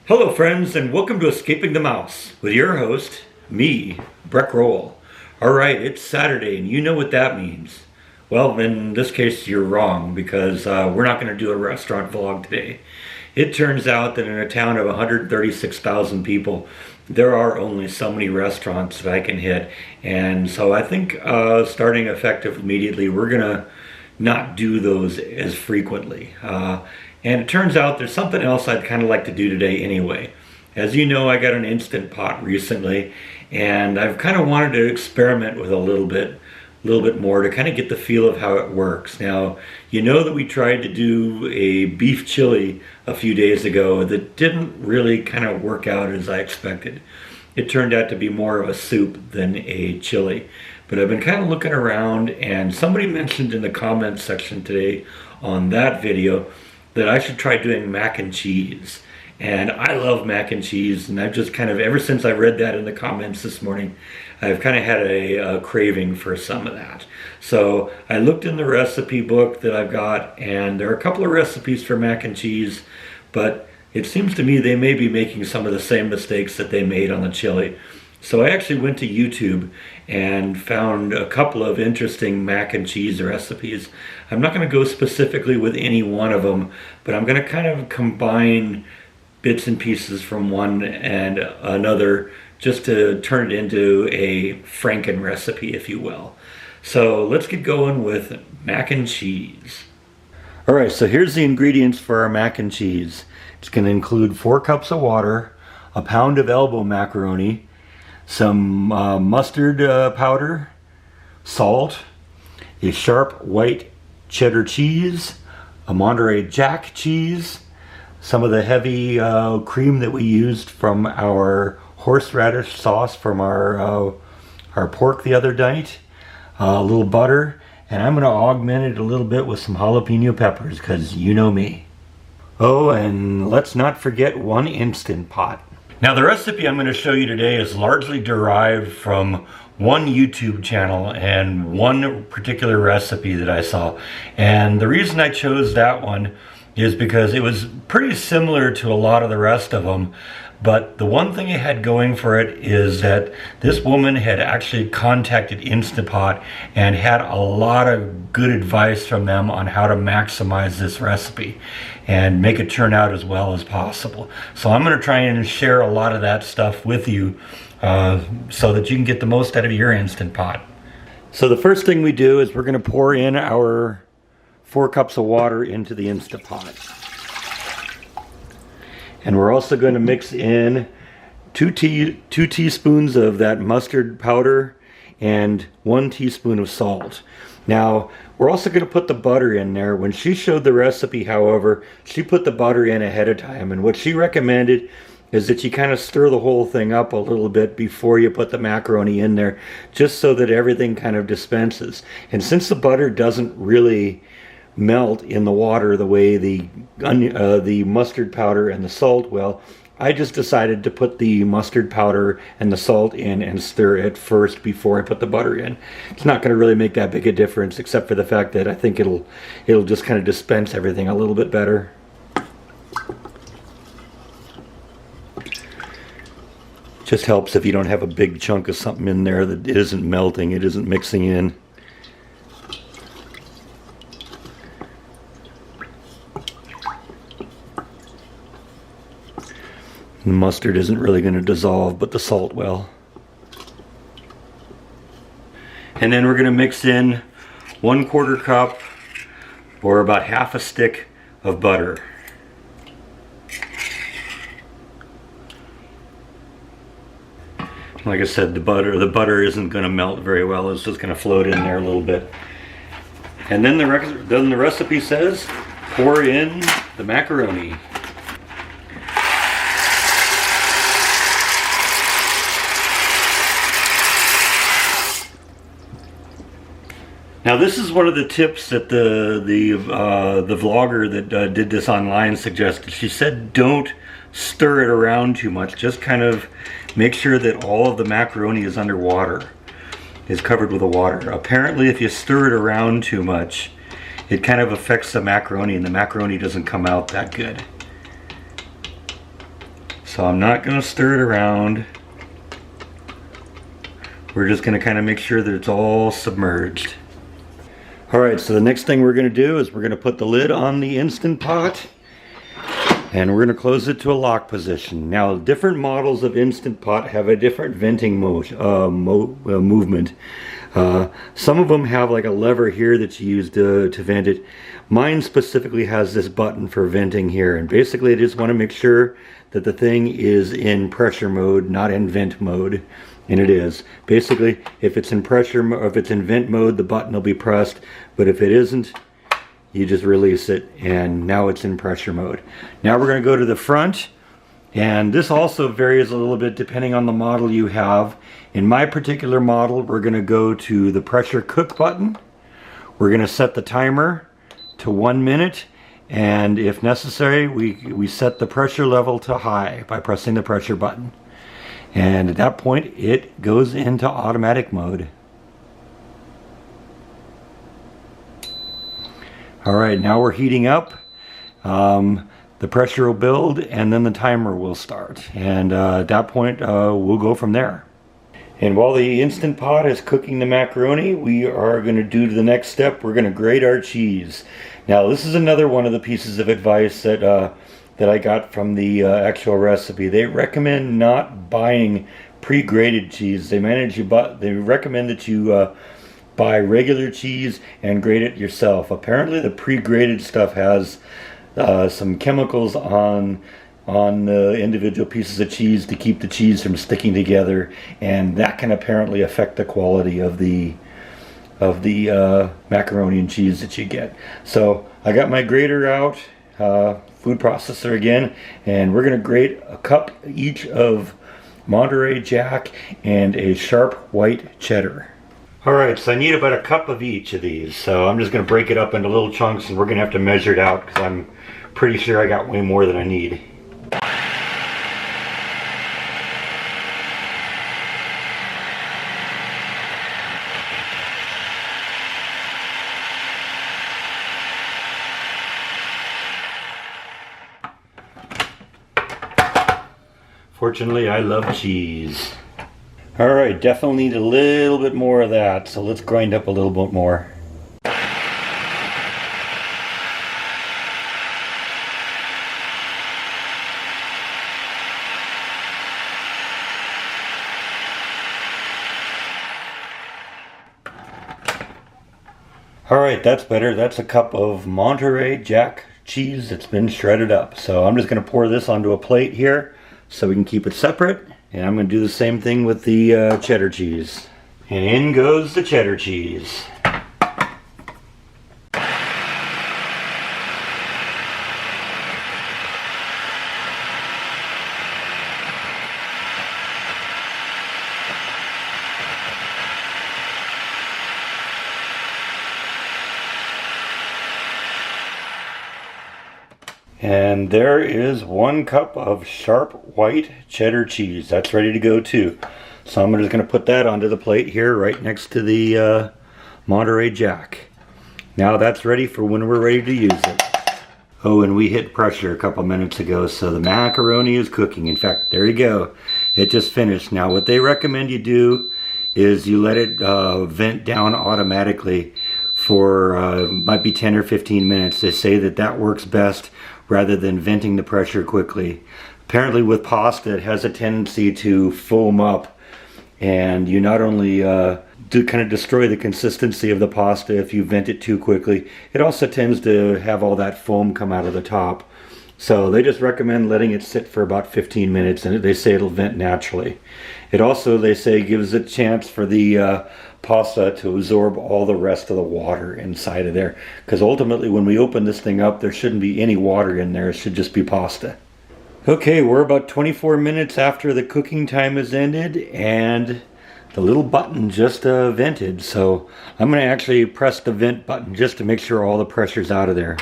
Hello friends, and welcome to Escaping the Mouse with your host, me, Breck Roll. Alright, it's Saturday and you know what that means. Well, in this case you're wrong because we're not going to do a restaurant vlog today. It turns out that in a town of 136,000 people, there are only so many restaurants that I can hit. And so I think starting effective immediately, we're going to not do those as frequently. And it turns out there's something else I'd kind of like to do today anyway. As you know, I got an Instant Pot recently, and I've kind of wanted to experiment with a little bit more to kind of get the feel of how it works. Now, you know that we tried to do a beef chili a few days ago that didn't really kind of work out as I expected. It turned out to be more of a soup than a chili. But I've been kind of looking around, and somebody mentioned in the comments section today on that video that I should try doing mac and cheese. And I love mac and cheese, and I've just kind of, ever since I read that in the comments this morning, I've kind of had a craving for some of that. So I looked in the recipe book that I've got, and there are a couple of recipes for mac and cheese, but it seems to me they may be making some of the same mistakes that they made on the chili. So I actually went to YouTube and found a couple of interesting mac and cheese recipes. I'm not going to go specifically with any one of them, but I'm going to kind of combine bits and pieces from one and another just to turn it into a Franken recipe, if you will. So let's get going with mac and cheese. Alright, so here's the ingredients for our mac and cheese. It's going to include 4 cups of water, a pound of elbow macaroni, some mustard powder, salt, a sharp white cheddar cheese, a Monterey Jack cheese, some of the heavy cream that we used from our horseradish sauce from our pork the other night, a little butter, and I'm going to augment it a little bit with some jalapeno peppers because you know me. Oh, and let's not forget one Instant Pot. Now the recipe I'm going to show you today is largely derived from one YouTube channel and one particular recipe that I saw. And the reason I chose that one is because it was pretty similar to a lot of the rest of them. But the one thing it had going for it is that this woman had actually contacted Instant Pot and had a lot of good advice from them on how to maximize this recipe and make it turn out as well as possible. So I'm going to try and share a lot of that stuff with you so that you can get the most out of your Instant Pot. So the first thing we do is we're going to pour in our 4 cups of water into the Instant Pot. And we're also going to mix in 2 teaspoons of that mustard powder and 1 teaspoon of salt. Now, we're also going to put the butter in there. When she showed the recipe, however, she put the butter in ahead of time. And what she recommended is that you kind of stir the whole thing up a little bit before you put the macaroni in there, just so that everything kind of dispenses. And since the butter doesn't really melt in the water the way the mustard powder and the salt will, I just decided to put the mustard powder and the salt in and stir it first before I put the butter in. It's not going to really make that big a difference, except for the fact that I think it'll just kind of dispense everything a little bit better. Just helps if you don't have a big chunk of something in there that isn't melting, it isn't mixing in. The mustard isn't really going to dissolve, but the salt will. And then we're going to mix in 1/4 cup, or about half a stick of butter. Like I said, the butter isn't going to melt very well. It's just going to float in there a little bit. And then the recipe says, pour in the macaroni. Now this is one of the tips that the vlogger that did this online suggested. She said don't stir it around too much. Just kind of make sure that all of the macaroni is underwater, is covered with the water. Apparently if you stir it around too much, it kind of affects the macaroni and the macaroni doesn't come out that good. So I'm not going to stir it around. We're just going to kind of make sure that it's all submerged. Alright, so the next thing we're going to do is we're going to put the lid on the Instant Pot and we're going to close it to a lock position. Now, different models of Instant Pot have a different venting movement. Some of them have like a lever here that's used to vent it. Mine specifically has this button for venting here, and basically I just want to make sure that the thing is in pressure mode, not in vent mode. And it is. Basically, if it's in vent mode, the button will be pressed, but if it isn't, you just release it, and now it's in pressure mode. Now we're going to go to the front, and this also varies a little bit depending on the model you have. In my particular model, we're going to go to the pressure cook button. We're going to set the timer to 1 minute, and if necessary, we set the pressure level to high by pressing the pressure button. And at that point, it goes into automatic mode. Alright, now we're heating up. The pressure will build and then the timer will start. And at that point, we'll go from there. And while the Instant Pot is cooking the macaroni, we are going to do the next step. We're going to grate our cheese. Now, this is another one of the pieces of advice that I got from the actual recipe. They recommend not buying pre-grated cheese. They recommend that you buy regular cheese and grate it yourself. Apparently the pre-grated stuff has some chemicals on the individual pieces of cheese to keep the cheese from sticking together, and that can apparently affect the quality of the macaroni and cheese that you get. So I got my grater out, food processor again, and we're going to grate a cup each of Monterey Jack and a sharp white cheddar. Alright, so I need about a cup of each of these, so I'm just going to break it up into little chunks, and we're going to have to measure it out because I'm pretty sure I got way more than I need. Fortunately, I love cheese. Alright, definitely need a little bit more of that, so let's grind up a little bit more. Alright, that's better. That's a cup of Monterey Jack cheese that's been shredded up. So I'm just going to pour this onto a plate here so we can keep it separate. And I'm going to do the same thing with the cheddar cheese. And in goes the cheddar cheese. And there is 1 cup of sharp white cheddar cheese. That's ready to go too. So I'm just going to put that onto the plate here right next to the Monterey Jack. Now that's ready for when we're ready to use it. Oh, and we hit pressure a couple minutes ago, so the macaroni is cooking. In fact, there you go. It just finished. Now what they recommend you do is you let it vent down automatically for might be 10 or 15 minutes. They say that that works best rather than venting the pressure quickly. Apparently with pasta, it has a tendency to foam up, and you not only do kind of destroy the consistency of the pasta if you vent it too quickly, it also tends to have all that foam come out of the top. So they just recommend letting it sit for about 15 minutes, and they say it'll vent naturally. It also, they say, gives a chance for the pasta to absorb all the rest of the water inside of there, because ultimately when we open this thing up, there shouldn't be any water in there. It should just be pasta. Okay, we're about 24 minutes after the cooking time has ended, and the little button just vented. So I'm going to actually press the vent button just to make sure all the pressure's out of there.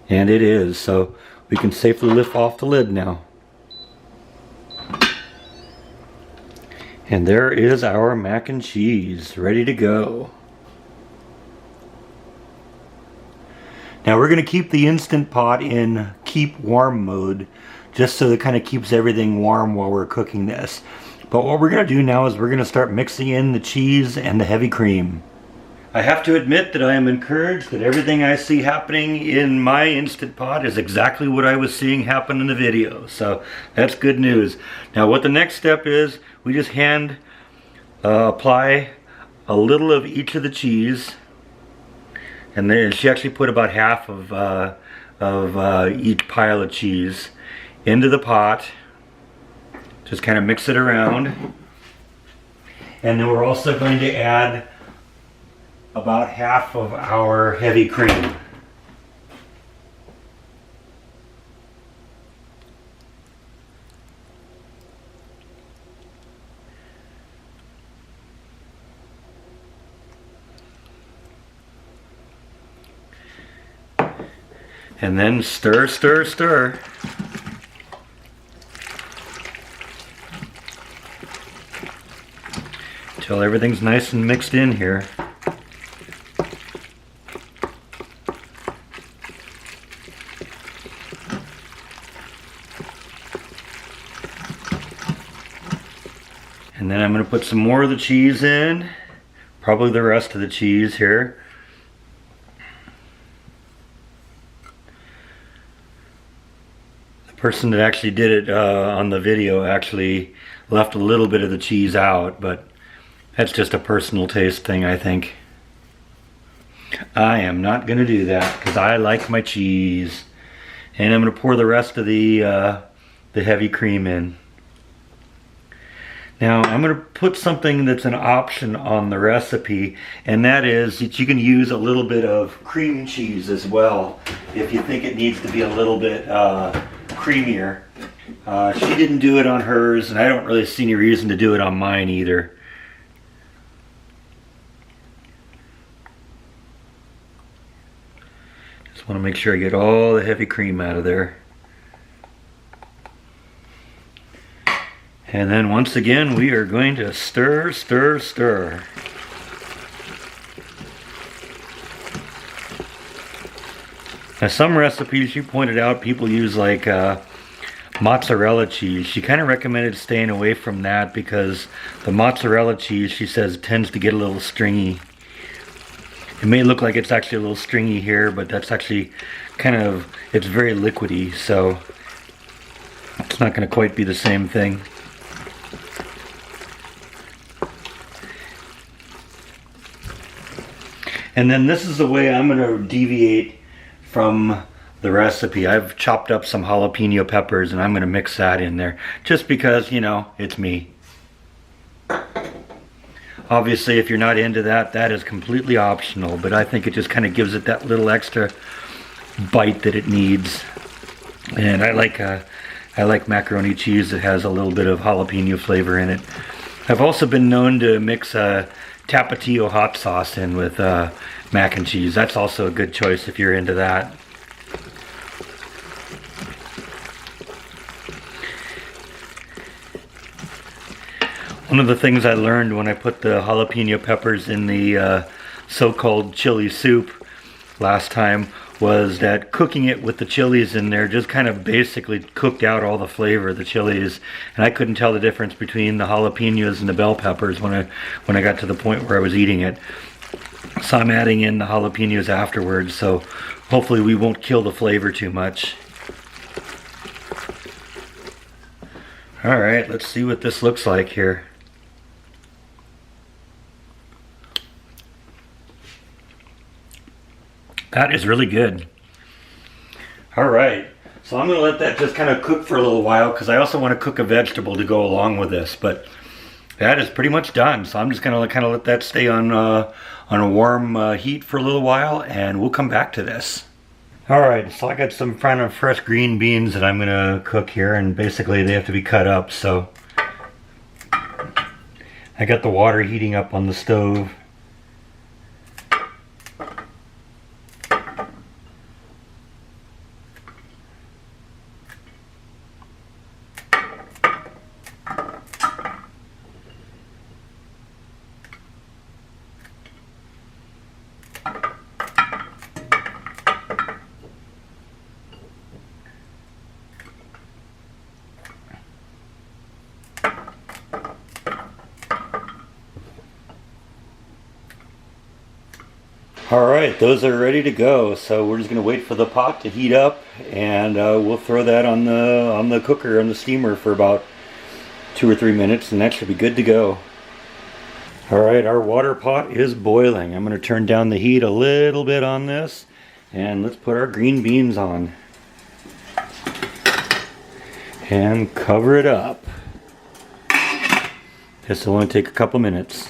And it is, so we can safely lift off the lid now. And there is our mac and cheese ready to go. Now we're going to keep the Instant Pot in keep warm mode just so it kind of keeps everything warm while we're cooking this. But what we're going to do now is we're going to start mixing in the cheese and the heavy cream. I have to admit that I am encouraged that everything I see happening in my Instant Pot is exactly what I was seeing happen in the video. So that's good news. Now what the next step is, we just hand apply a little of each of the cheese. And then she actually put about half of each pile of cheese into the pot. Just kind of mix it around. And then we're also going to add about half of our heavy cream. And then stir, stir, stir. Until everything's nice and mixed in here. And then I'm going to put some more of the cheese in, probably the rest of the cheese here. The person that actually did it on the video actually left a little bit of the cheese out, but that's just a personal taste thing, I think. I am not going to do that because I like my cheese. And I'm going to pour the rest of the heavy cream in. Now I'm going to put something that's an option on the recipe, and that is that you can use a little bit of cream cheese as well if you think it needs to be a little bit creamier. She didn't do it on hers, and I don't really see any reason to do it on mine either. Just want to make sure I get all the heavy cream out of there. And then once again, we are going to stir, stir, stir. Now some recipes you pointed out, people use like mozzarella cheese. She kind of recommended staying away from that because the mozzarella cheese, she says, tends to get a little stringy. It may look like it's actually a little stringy here, but that's actually kind of, it's very liquidy, so it's not going to quite be the same thing. And then this is the way I'm going to deviate from the recipe. I've chopped up some jalapeno peppers and I'm going to mix that in there just because, you know, it's me. Obviously, if you're not into that, that is completely optional, but I think it just kind of gives it that little extra bite that it needs. And I like macaroni cheese that has a little bit of jalapeno flavor in it. I've also been known to mix Tapatio hot sauce in with mac and cheese. That's also a good choice if you're into that. One of the things I learned when I put the jalapeno peppers in the so-called chili soup last time was that cooking it with the chilies in there just kind of basically cooked out all the flavor of the chilies, and I couldn't tell the difference between the jalapenos and the bell peppers when I got to the point where I was eating it. So I'm adding in the jalapenos afterwards, so hopefully we won't kill the flavor too much. Alright, let's see what this looks like here. That is really good. Alright, so I'm going to let that just kind of cook for a little while because I also want to cook a vegetable to go along with this, but that is pretty much done. So I'm just going to kind of let that stay on a warm heat for a little while, and we'll come back to this. Alright, so I got some kind of fresh green beans that I'm going to cook here, and basically they have to be cut up, so I got the water heating up on the stove. All right, those are ready to go. So we're just gonna wait for the pot to heat up, and we'll throw that on the cooker, on the steamer, for about 2 or 3 minutes, and that should be good to go. All right, our water pot is boiling. I'm gonna turn down the heat a little bit on this, and let's put our green beans on and cover it up. This will only take a couple minutes.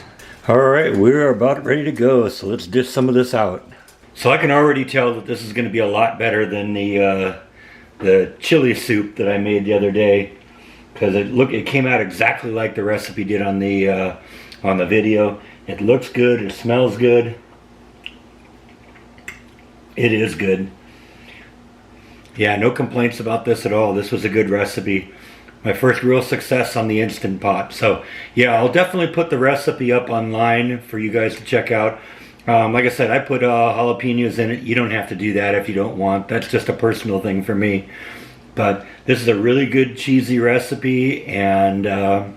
All right, we're about ready to go, so let's dish some of this out. So I can already tell that this is going to be a lot better than the chili soup that I made the other day, because it came out exactly like the recipe did on the video. It looks good, it smells good. It is good. Yeah, no complaints about this at all. This was a good recipe. My first real success on the Instant Pot. So yeah, I'll definitely put the recipe up online for you guys to check out. Like I said, I put jalapenos in it. You don't have to do that if you don't want. That's just a personal thing for me. But this is a really good cheesy recipe, and I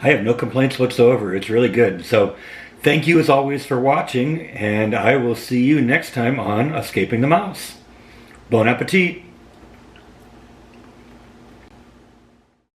have no complaints whatsoever. It's really good. So thank you as always for watching, and I will see you next time on Escaping the Mouse. Bon appetit!